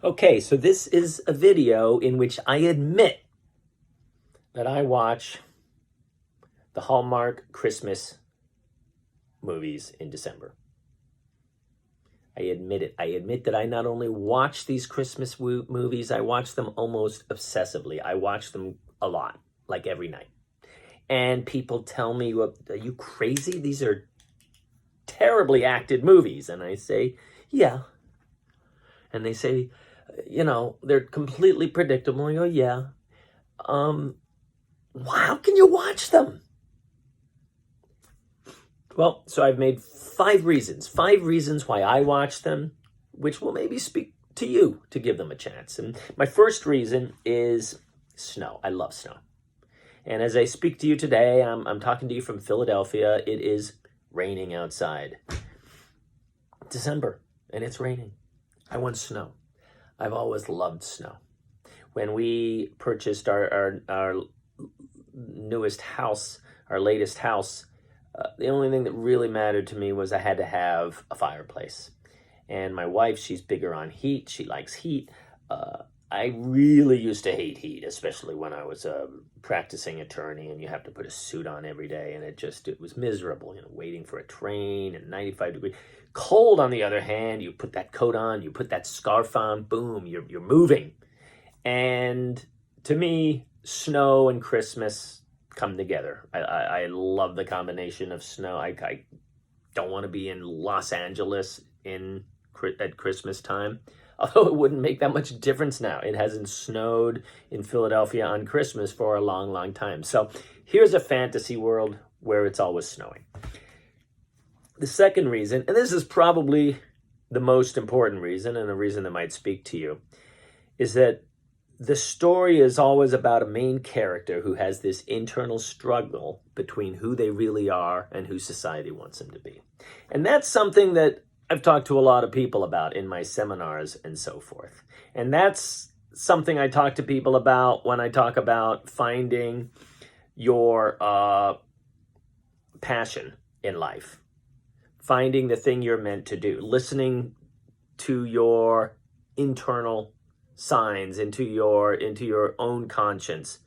Okay, so this is a video in which I admit that I watch the Hallmark Christmas movies in December. I admit it. I admit that I not only watch these Christmas movies, I watch them almost obsessively. I watch them a lot, like every night. And people tell me, well, are you crazy? These are terribly acted movies. And I say, yeah. And they say, they're completely predictable. I go, yeah. How can you watch them? Well, so I've made five reasons why I watch them, which will maybe speak to you to give them a chance. And my first reason is snow. I love snow. And as I speak to you today, I'm talking to you from Philadelphia. It is raining outside. December, and it's raining. I want snow. I've always loved snow. When we purchased our newest house, our latest house, the only thing that really mattered to me was I had to have a fireplace. And my wife, she's bigger on heat. She likes heat. I really used to hate heat, especially when I was a practicing attorney and you have to put a suit on every day. And it was miserable, waiting for a train and 95 degrees. Cold, on the other hand, you put that coat on, you put that scarf on, boom, you're moving. And to me, snow and Christmas come together. I love the combination of snow. I don't want to be in Los Angeles at Christmas time, although it wouldn't make that much difference now. It hasn't snowed in Philadelphia on Christmas for a long, long time. So here's a fantasy world where it's always snowing. The second reason, and this is probably the most important reason and a reason that might speak to you, is that the story is always about a main character who has this internal struggle between who they really are and who society wants them to be. And that's something that I've talked to a lot of people about in my seminars and so forth. And that's something I talk to people about when I talk about finding your passion in life, finding the thing you're meant to do, listening to your internal signs, into your own conscience,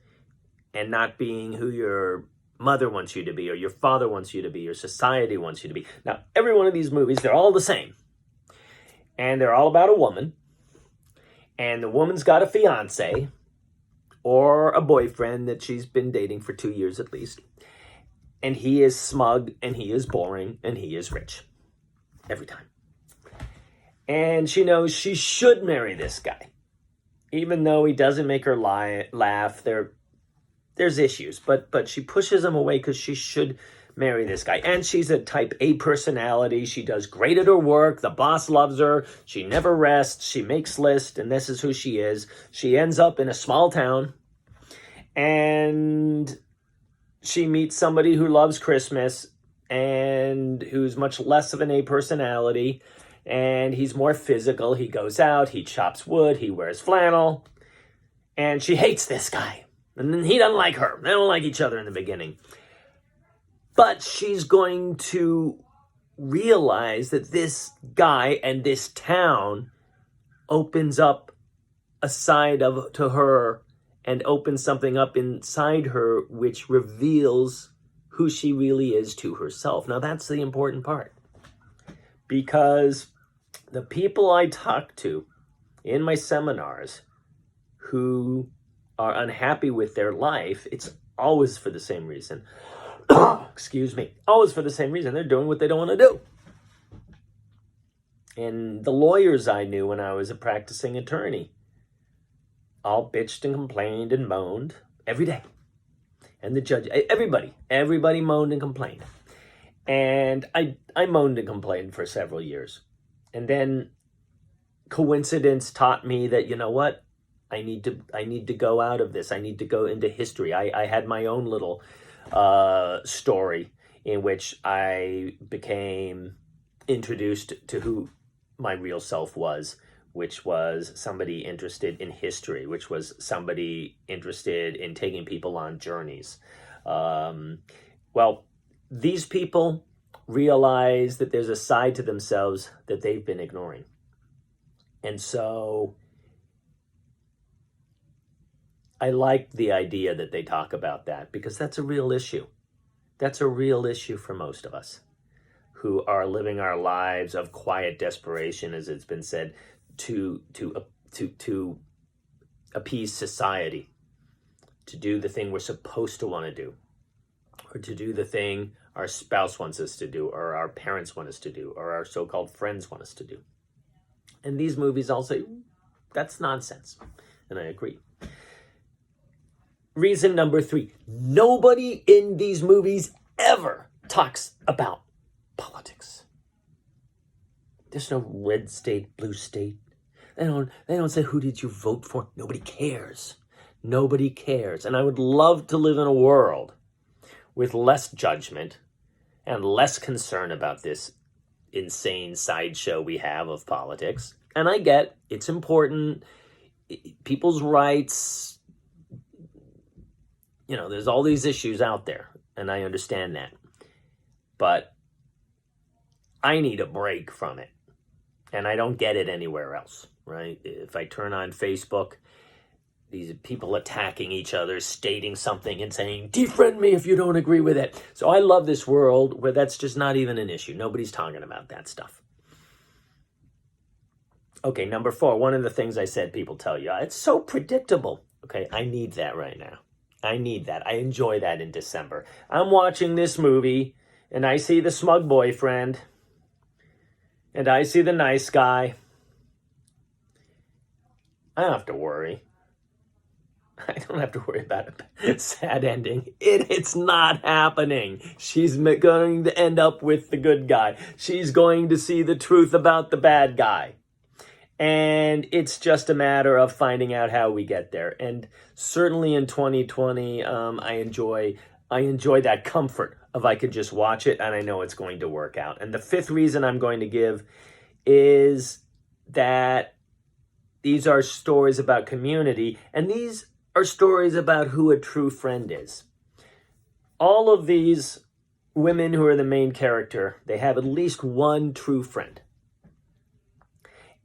and not being who your mother wants you to be, or your father wants you to be, or society wants you to be. Now, every one of these movies, they're all the same. And they're all about a woman. And the woman's got a fiance, or a boyfriend that she's been dating for 2 years at least. And he is smug, and he is boring, and he is rich. Every time. And she knows she should marry this guy. Even though he doesn't make her laugh, there's issues. But she pushes him away because she should marry this guy. And she's a type A personality. She does great at her work. The boss loves her. She never rests. She makes lists, and this is who she is. She ends up in a small town. And she meets somebody who loves Christmas and who's much less of an A personality. And he's more physical. He goes out, he chops wood, he wears flannel. And she hates this guy. And then he doesn't like her. They don't like each other in the beginning. But she's going to realize that this guy and this town opens up a side to her and opens something up inside her which reveals who she really is to herself. Now, that's the important part. Because the people I talk to in my seminars who are unhappy with their life, it's always for the same reason. Excuse me. Always for the same reason. They're doing what they don't want to do. And the lawyers I knew when I was a practicing attorney all bitched and complained and moaned every day. And the judge, everybody moaned and complained. And I moaned and complained for several years. And then coincidence taught me that, you know what? I need to go out of this. I need to go into history. I had my own little story in which I became introduced to who my real self was, which was somebody interested in history, which was somebody interested in taking people on journeys. Well, these people realize that there's a side to themselves that they've been ignoring. And so I like the idea that they talk about that, because that's a real issue. That's a real issue for most of us who are living our lives of quiet desperation, as it's been said, to appease society, to do the thing we're supposed to want to do, or to do the thing our spouse wants us to do, or our parents want us to do, or our so-called friends want us to do. And these movies all say, that's nonsense. And I agree. Reason number 3, nobody in these movies ever talks about politics. There's no red state, blue state. They don't say, who did you vote for? Nobody cares. Nobody cares. And I would love to live in a world with less judgment and less concern about this insane sideshow we have of politics. And I get it's important. People's rights, there's all these issues out there, and I understand that. But I need a break from it, and I don't get it anywhere else, right? If I turn on Facebook, these people attacking each other, stating something and saying, defriend me if you don't agree with it. So I love this world where that's just not even an issue. Nobody's talking about that stuff. Okay, number 4, one of the things I said people tell you, it's so predictable. Okay, I need that right now. I need that. I enjoy that in December. I'm watching this movie, and I see the smug boyfriend, and I see the nice guy. I don't have to worry. I don't have to worry about a sad ending. It's not happening. She's going to end up with the good guy. She's going to see the truth about the bad guy. And it's just a matter of finding out how we get there. And certainly in 2020, I enjoy that comfort of I could just watch it and I know it's going to work out. And the 5th reason I'm going to give is that these are stories about community, and these are stories about who a true friend is. All of these women who are the main character, they have at least one true friend.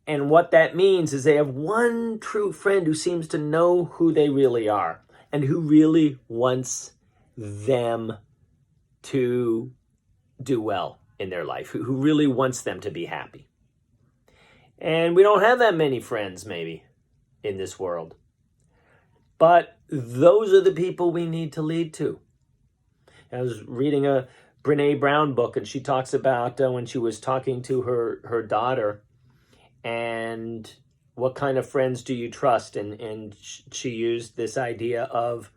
And what that means is they have one true friend who seems to know who they really are and who really wants them to do well in their life, who really wants them to be happy. And we don't have that many friends, maybe, in this world. But those are the people we need to lead to. I was reading a Brene Brown book, and she talks about when she was talking to her daughter, and what kind of friends do you trust? And she used this idea of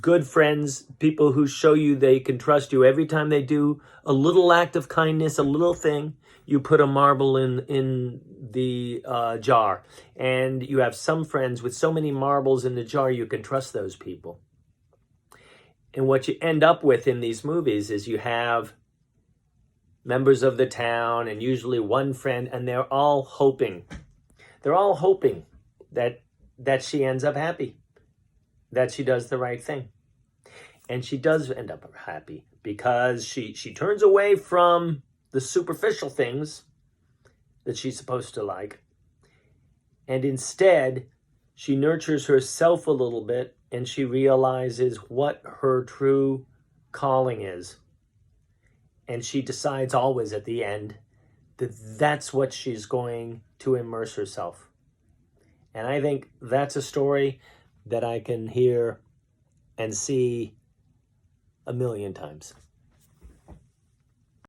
good friends, people who show you they can trust you. Every time they do a little act of kindness, a little thing, you put a marble in the jar. And you have some friends with so many marbles in the jar, you can trust those people. And what you end up with in these movies is you have members of the town and usually one friend, and they're all hoping that she ends up happy, that she does the right thing. And she does end up happy because she turns away from the superficial things that she's supposed to like. And instead, she nurtures herself a little bit, and she realizes what her true calling is. And she decides always at the end that that's what she's going to immerse herself. And I think that's a story that I can hear and see a million times.